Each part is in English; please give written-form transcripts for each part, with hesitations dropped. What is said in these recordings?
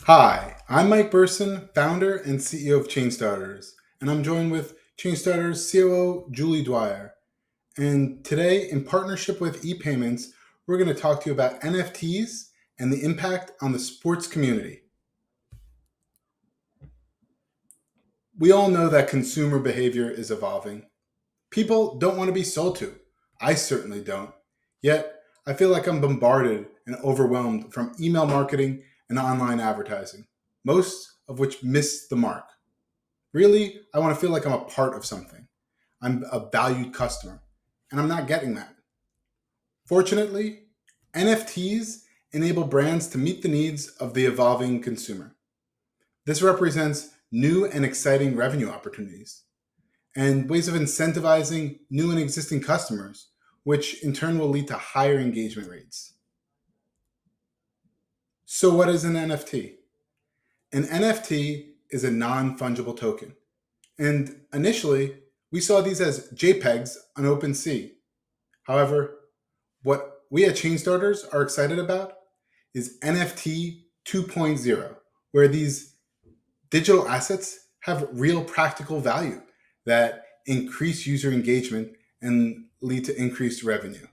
Hi, I'm Mike Burson, founder and CEO of Chainstarters, and I'm joined with Chainstarters COO Julie Dwyer. And today, in partnership with ePayments, we're going to talk to you about NFTs and the impact on the sports community. We all know that consumer behavior is evolving. People don't want to be sold to. I certainly don't. Yet, I feel like I'm bombarded and overwhelmed from email marketing and online advertising, most of which miss the mark. Really, I want to feel like I'm a part of something. I'm a valued customer, and I'm not getting that. Fortunately, NFTs enable brands to meet the needs of the evolving consumer. This represents new and exciting revenue opportunities and ways of incentivizing new and existing customers, which in turn will lead to higher engagement rates. So, what is an NFT? An NFT is a non fungible token. And initially, we saw these as JPEGs on OpenSea. However, what we at Chainstarters are excited about is NFT 2.0, where these digital assets have real practical value that increase user engagement and lead to increased revenue.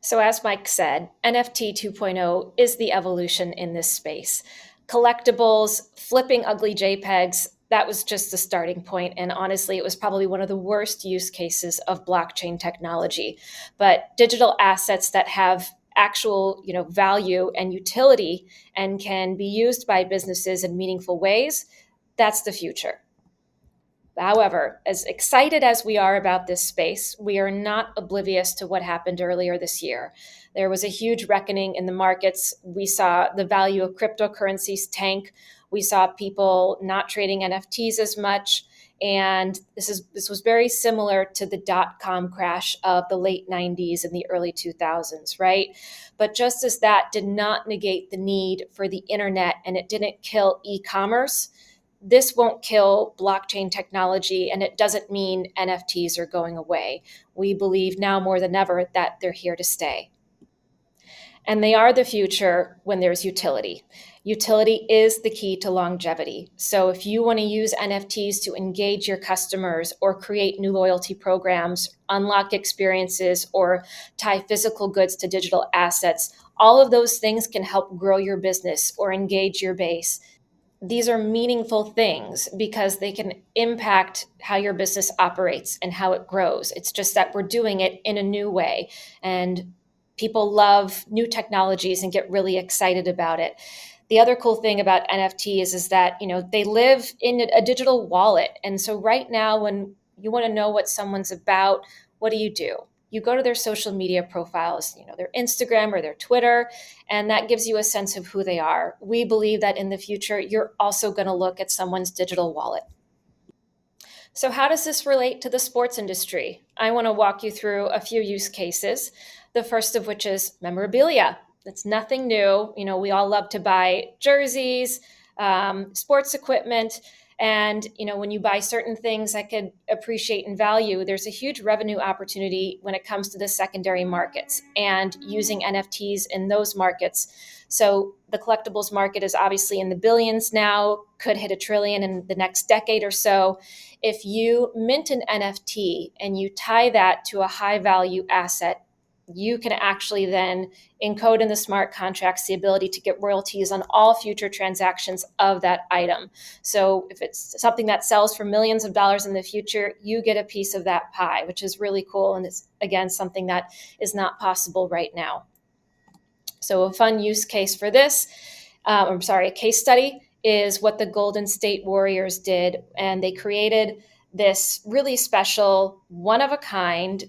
So, as Mike said, NFT 2.0 is the evolution in this space. Collectibles, flipping ugly JPEGs, that was just the starting point. And honestly, it was probably one of the worst use cases of blockchain technology. But digital assets that have actual value and utility and can be used by businesses in meaningful ways, that's the future. However, as excited as we are about this space, we are not oblivious to what happened earlier this year. There was a huge reckoning in the markets. We saw the value of cryptocurrencies tank. We saw people not trading NFTs as much. And this was very similar to the dot-com crash of the late 90s and the early 2000s, right? But just as that did not negate the need for the internet and it didn't kill e-commerce, this won't kill blockchain technology, and it doesn't mean NFTs are going away. We believe now more than ever that they're here to stay. And they are the future when there's utility. Utility is the key to longevity. So if you want to use NFTs to engage your customers or create new loyalty programs, unlock experiences, or tie physical goods to digital assets, all of those things can help grow your business or engage your base. These are meaningful things because they can impact how your business operates and how it grows. It's just that we're doing it in a new way. And people love new technologies and get really excited about it. The other cool thing about NFTs is that, they live in a digital wallet. And so right now, when you want to know what someone's about, what do? You go to their social media profiles, their Instagram or their Twitter, and that gives you a sense of who they are. We believe that in the future, you're also going to look at someone's digital wallet. So how does this relate to the sports industry? I want to walk you through a few use cases, the first of which is memorabilia. It's nothing new. We all love to buy jerseys, sports equipment. And, when you buy certain things that could appreciate in value, there's a huge revenue opportunity when it comes to the secondary markets and using NFTs in those markets. So the collectibles market is obviously in the billions now, could hit $1 trillion in the next decade or so. If you mint an NFT and you tie that to a high value asset, you can actually then encode in the smart contracts the ability to get royalties on all future transactions of that item. So if it's something that sells for millions of dollars in the future, you get a piece of that pie, which is really cool. And it's, again, something that is not possible right now. So a fun use case for this, a case study is what the Golden State Warriors did. And they created this really special, one of a kind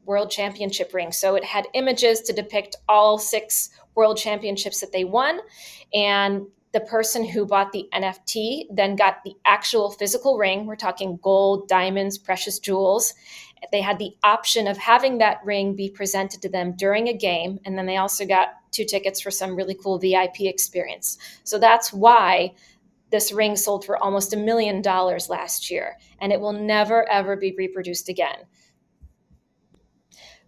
world championship ring. So it had images to depict all 6 world championships that they won. And the person who bought the NFT then got the actual physical ring. We're talking gold, diamonds, precious jewels. They had the option of having that ring be presented to them during a game. And then they also got 2 tickets for some really cool VIP experience. So that's why this ring sold for almost $1 million last year. And it will never, ever be reproduced again.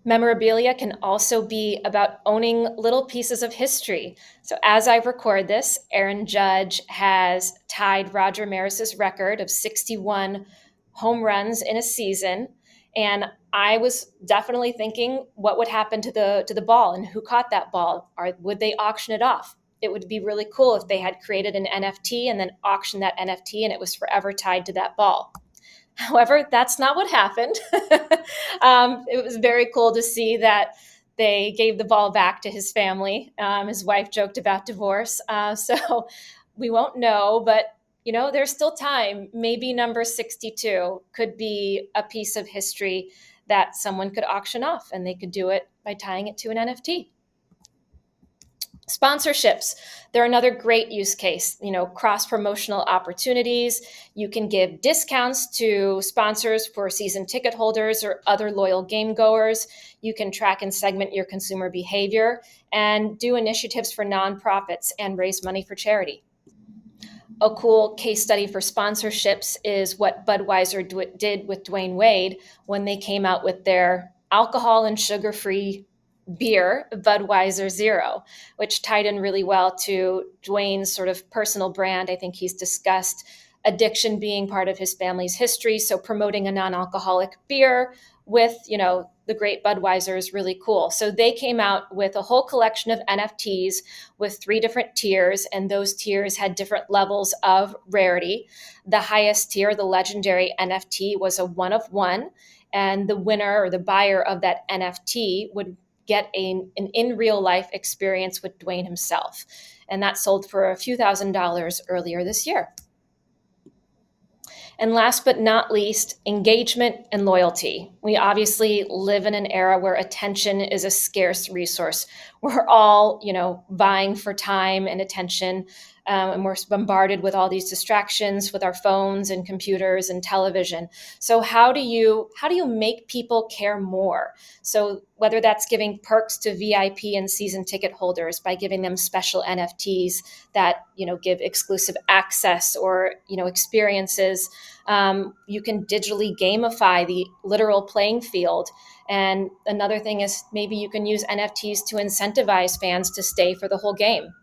Memorabilia can also be about owning little pieces of history. So, as I record this, Aaron Judge has tied Roger Maris's record of 61 home runs in a season. And I was definitely thinking what would happen to the ball and who caught that ball. Or would they auction it off? It would be really cool if they had created an NFT and then auctioned that NFT and it was forever tied to that ball. However, that's not what happened. It was very cool to see that they gave the ball back to his family. His wife joked about divorce. So we won't know, but there's still time. Maybe number 62 could be a piece of history that someone could auction off, and they could do it by tying it to an NFT. Sponsorships, they're another great use case. Cross promotional opportunities. You can give discounts to sponsors for season ticket holders or other loyal game goers. You can track and segment your consumer behavior and do initiatives for nonprofits and raise money for charity. A cool case study for sponsorships is what Budweiser did with Dwayne Wade when they came out with their alcohol and sugar-free beer, Budweiser Zero, which tied in really well to Dwayne's sort of personal brand. I think he's discussed addiction being part of his family's history. So promoting a non-alcoholic beer with, the great Budweiser is really cool. So they came out with a whole collection of NFTs with 3 different tiers, and those tiers had different levels of rarity. The highest tier, the legendary NFT, was a 1 of 1, and the winner or the buyer of that NFT would get an in real life experience with Dwayne himself. And that sold for a few $1,000s earlier this year. And last but not least, engagement and loyalty. We obviously live in an era where attention is a scarce resource. We're all, vying for time and attention, and we're bombarded with all these distractions with our phones and computers and television. So how do you make people care more? So whether that's giving perks to VIP and season ticket holders by giving them special NFTs that give exclusive access or experiences, you can digitally gamify the literal playing field. And another thing is maybe you can use NFTs to incentivize fans to stay for the whole game.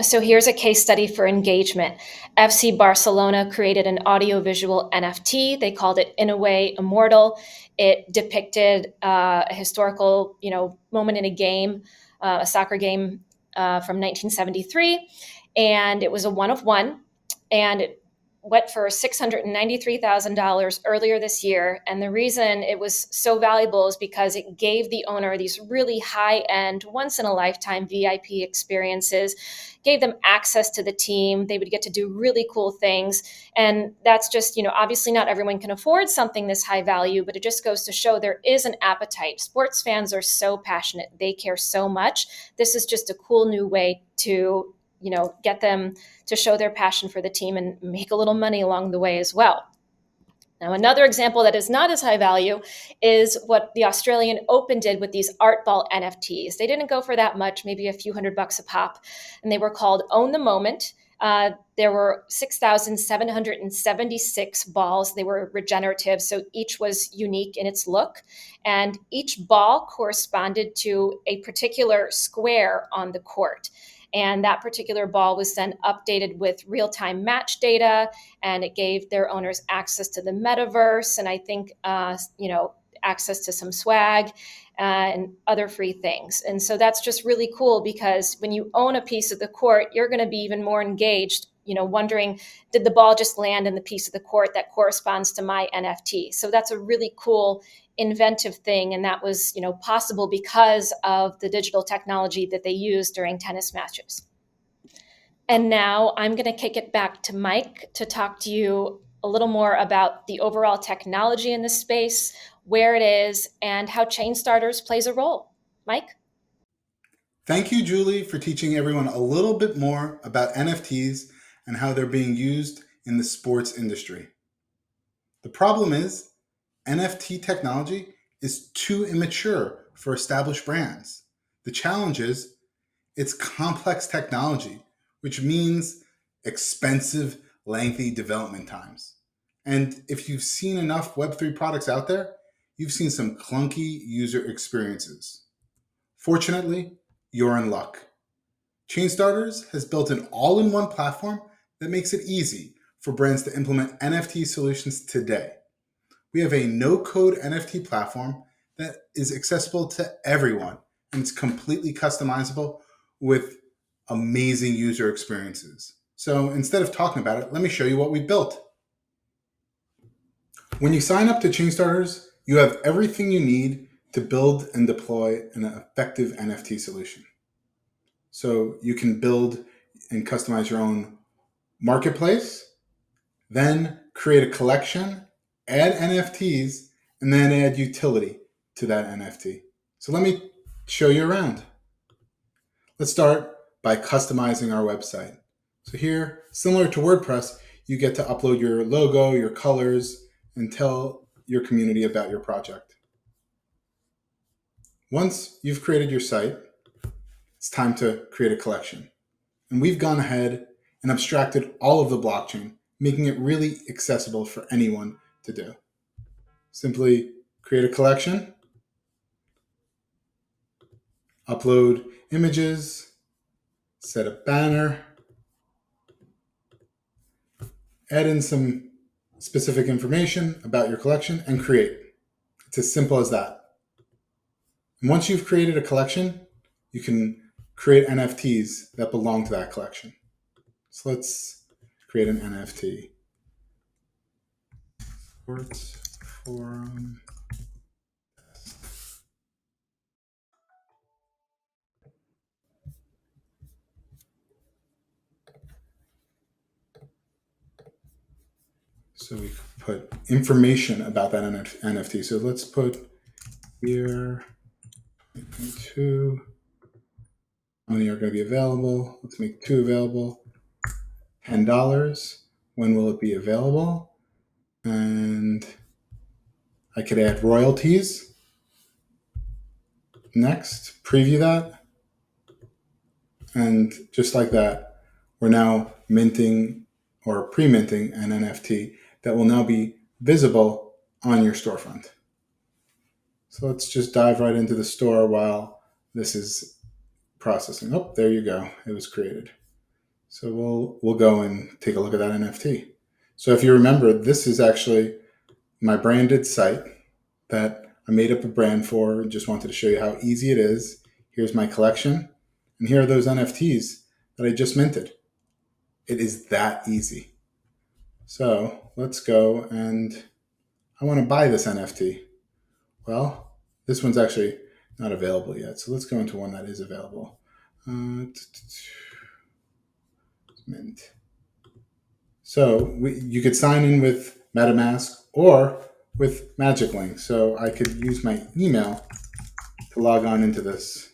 So here's a case study for engagement. FC Barcelona created an audiovisual NFT. They called it In a Way Immortal. It depicted a historical, moment in a game, a soccer game from 1973, and it was a 1 of 1, and it went for $693,000 earlier this year. And the reason it was so valuable is because it gave the owner these really high-end, once-in-a-lifetime VIP experiences, gave them access to the team. They would get to do really cool things. And that's just, obviously not everyone can afford something this high value, but it just goes to show there is an appetite. Sports fans are so passionate. They care so much. This is just a cool new way to get them to show their passion for the team and make a little money along the way as well. Now, another example that is not as high value is what the Australian Open did with these art ball NFTs. They didn't go for that much, maybe a few $100 a pop, and they were called Own the Moment. There were 6,776 balls. They were regenerative, so each was unique in its look. And each ball corresponded to a particular square on the court. And that particular ball was then updated with real-time match data, and it gave their owners access to the metaverse, and I think, access to some swag and other free things. And so that's just really cool because when you own a piece of the court, you're going to be even more engaged, wondering, did the ball just land in the piece of the court that corresponds to my NFT? So that's a really cool inventive thing, and that was possible because of the digital technology that they used during tennis matches. And now I'm going to kick it back to Mike to talk to you a little more about the overall technology in this space, where it is, and how Chainstarters plays a role. Mike? Thank you, Julie, for teaching everyone a little bit more about NFTs and how they're being used in the sports industry. The problem is, NFT technology is too immature for established brands. The challenge is, it's complex technology, which means expensive, lengthy development times. And if you've seen enough Web3 products out there, you've seen some clunky user experiences. Fortunately, you're in luck. Chainstarters has built an all in one platform that makes it easy for brands to implement NFT solutions today. We have a no code NFT platform that is accessible to everyone and it's completely customizable with amazing user experiences. So instead of talking about it, let me show you what we built. When you sign up to Chainstarters, you have everything you need to build and deploy an effective NFT solution. So you can build and customize your own marketplace, then create a collection, add NFTs, and then add utility to that NFT. So let me show you around. Let's start by customizing our website. So here, similar to WordPress, you get to upload your logo, your colors, and tell your community about your project. Once you've created your site, it's time to create a collection. And we've gone ahead and abstracted all of the blockchain, making it really accessible for anyone to do. Simply create a collection, upload images, set a banner, add in some specific information about your collection, and create. It's as simple as that. And once you've created a collection, you can create NFTs that belong to that collection. So let's create an NFT. Sports Forum. So we put information about that NFT. So let's put here 2. How many are going to be available? Let's make 2 available. $10. When will it be available? And I could add royalties. Next, preview that. And just like that, we're now minting or pre-minting an NFT that will now be visible on your storefront. So let's just dive right into the store while this is processing. Oh, there you go. It was created. So we'll go and take a look at that NFT. So if you remember, this is actually my branded site that I made up a brand for. Just wanted to show you how easy it is. Here's my collection. And here are those NFTs that I just minted. It is that easy. So let's go and I want to buy this NFT. Well, this one's actually not available yet. So let's go into one that is available. Mint. So you could sign in with MetaMask or with Magic Link. So I could use my email to log on into this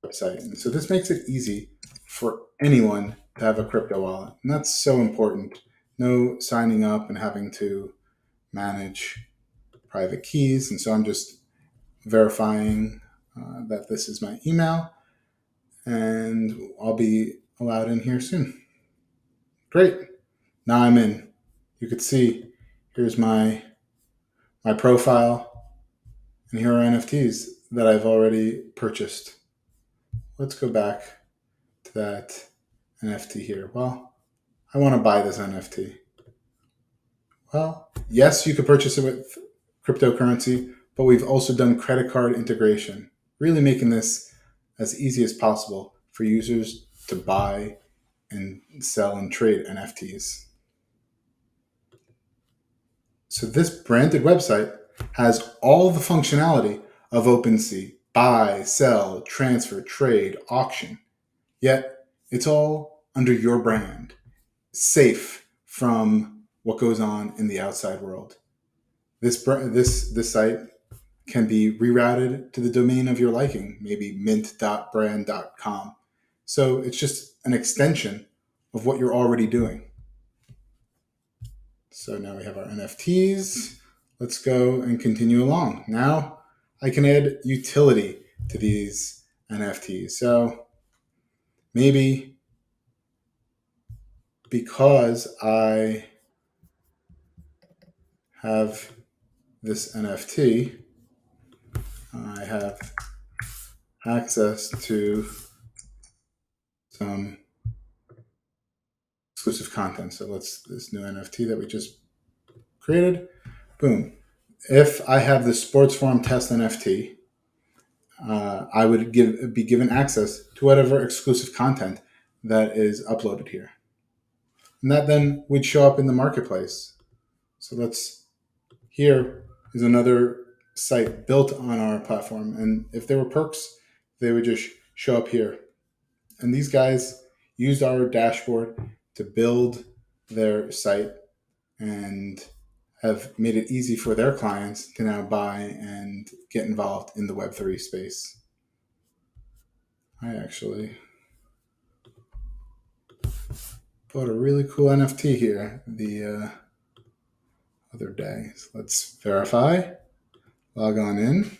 website. And so this makes it easy for anyone to have a crypto wallet. And that's so important. No signing up and having to manage private keys. And so I'm just verifying that this is my email and I'll be allowed in here soon. Great. Now I'm in. You could see here's my profile and here are NFTs that I've already purchased. Let's go back to that NFT here. Well, I want to buy this NFT. Well, yes, you could purchase it with cryptocurrency, but we've also done credit card integration, really making this as easy as possible for users to buy and sell and trade NFTs. So this branded website has all the functionality of OpenSea: buy, sell, transfer, trade, auction. Yet it's all under your brand, safe from what goes on in the outside world. This site can be rerouted to the domain of your liking, maybe mint.brand.com. So it's just an extension of what you're already doing. So now we have our NFTs. Let's go and continue along. Now I can add utility to these NFTs. So maybe because I have this NFT, I have access to some exclusive content. So this new NFT that we just created, boom. If I have the sports forum test NFT, I would be given access to whatever exclusive content that is uploaded here. And that then would show up in the marketplace. So here is another site built on our platform. And if there were perks, they would just show up here. And these guys used our dashboard to build their site and have made it easy for their clients to now buy and get involved in the web3 space. I actually bought a really cool NFT here the other day. So let's verify, log on in.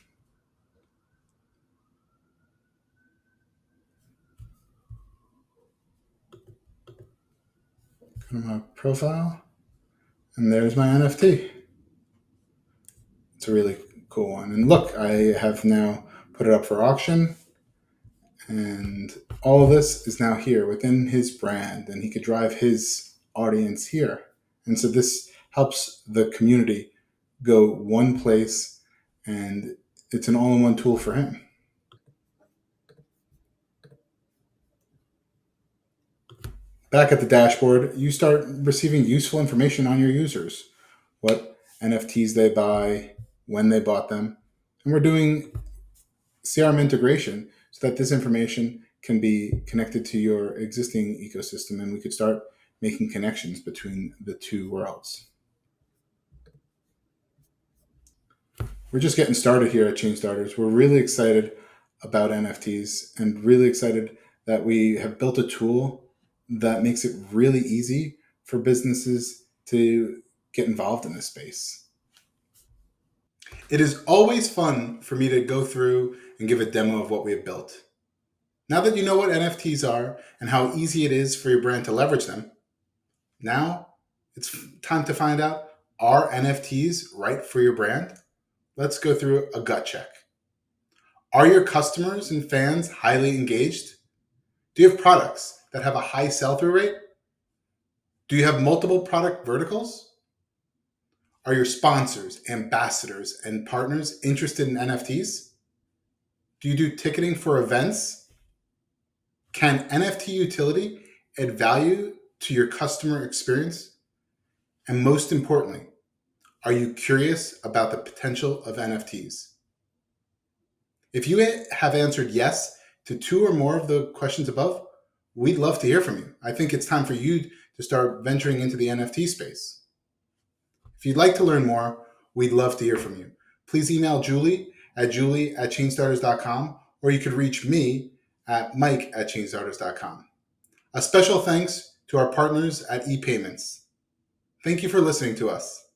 Go to my profile, and there's my NFT. It's a really cool one. And look, I have now put it up for auction, and all of this is now here within his brand, and he could drive his audience here. And so this helps the community go one place, and it's an all-in-one tool for him. Back at the dashboard, you start receiving useful information on your users, what NFTs they buy, when they bought them. And we're doing CRM integration so that this information can be connected to your existing ecosystem, and we could start making connections between the two worlds. We're just getting started here at Chainstarters. We're really excited about NFTs and really excited that we have built a tool that makes it really easy for businesses to get involved in this space. It is always fun for me to go through and give a demo of what we have built. Now that you know what NFTs are and how easy it is for your brand to leverage them, now it's time to find out, are NFTs right for your brand? Let's go through a gut check. Are your customers and fans highly engaged? Do you have products that have a high sell-through rate? Do you have multiple product verticals? Are your sponsors, ambassadors, and partners interested in NFTs? Do you do ticketing for events? Can NFT utility add value to your customer experience? And most importantly, are you curious about the potential of NFTs? If you have answered yes to 2 or more of the questions above, we'd love to hear from you. I think it's time for you to start venturing into the NFT space. If you'd like to learn more, we'd love to hear from you. Please email Julie@chainstarters.com, or you could reach me at Mike@chainstarters.com. A special thanks to our partners at ePayments. Thank you for listening to us.